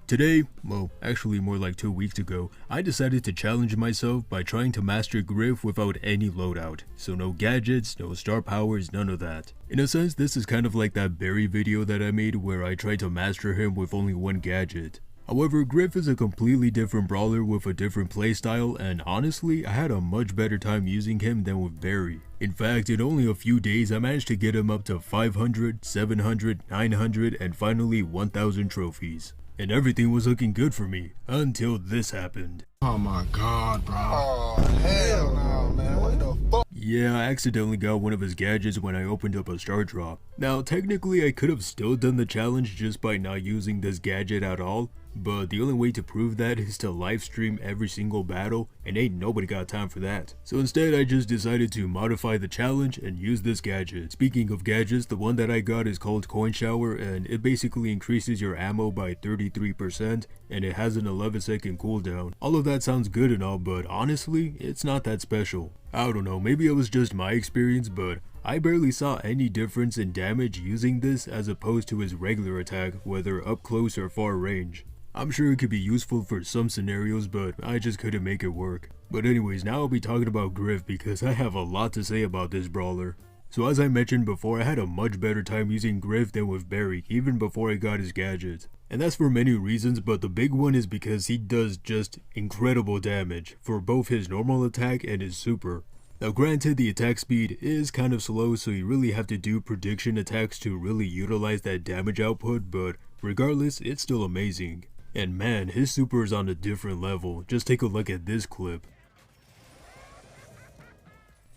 Today, well, actually more like 2 weeks ago, I decided to challenge myself by trying to master Griff without any loadout. So no gadgets, no star powers, none of that. In a sense, this is kind of like that Barry video that I made where I tried to master him with only one gadget. However, Griff is a completely different brawler with a different playstyle, and honestly, I had a much better time using him than with Barry. In fact, in only a few days, I managed to get him up to 500, 700, 900, and finally 1000 trophies. And everything was looking good for me, until this happened. Oh my god, bro. Oh, hell no, man. What the fuck? Yeah, I accidentally got one of his gadgets when I opened up a star drop. Now, technically I could have still done the challenge just by not using this gadget at all, but the only way to prove that is to live stream every single battle, and ain't nobody got time for that. So instead I just decided to modify the challenge and use this gadget. Speaking of gadgets, the one that I got is called Coin Shower, and it basically increases your ammo by 33%, and it has an 11-second cooldown. All of that sounds good and all, but honestly, it's not that special. I don't know, maybe it was just my experience, but I barely saw any difference in damage using this as opposed to his regular attack, whether up close or far range. I'm sure it could be useful for some scenarios, but I just couldn't make it work. But anyways, now I'll be talking about Griff because I have a lot to say about this brawler. So as I mentioned before, I had a much better time using Griff than with Barry, even before I got his gadget. And that's for many reasons, but the big one is because he does just incredible damage for both his normal attack and his super. Now granted, the attack speed is kind of slow, so you really have to do prediction attacks to really utilize that damage output, but regardless, it's still amazing. And man, his super is on a different level. Just take a look at this clip.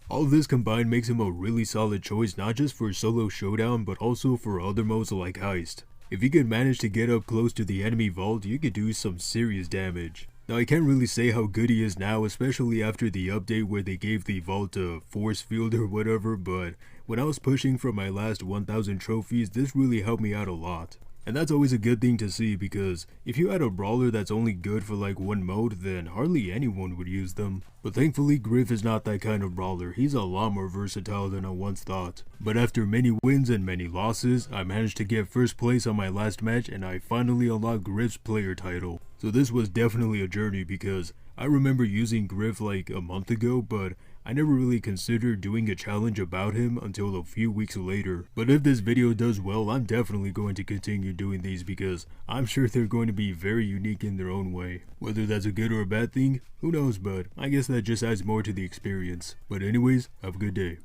All of this combined makes him a really solid choice, not just for solo showdown, but also for other modes like heist. If you could manage to get up close to the enemy vault, you could do some serious damage. Now I can't really say how good he is now, especially after the update where they gave the vault a force field or whatever, but when I was pushing for my last 1000 trophies, this really helped me out a lot. And that's always a good thing to see, because if you had a brawler that's only good for like one mode, then hardly anyone would use them. But thankfully Griff is not that kind of brawler. He's a lot more versatile than I once thought. But after many wins and many losses, I managed to get first place on my last match, and I finally unlocked Griff's player title. So this was definitely a journey, because I remember using Griff like a month ago, but I never really considered doing a challenge about him until a few weeks later. But if this video does well, I'm definitely going to continue doing these because I'm sure they're going to be very unique in their own way. Whether that's a good or a bad thing, who knows, but I guess that just adds more to the experience. But anyways, have a good day.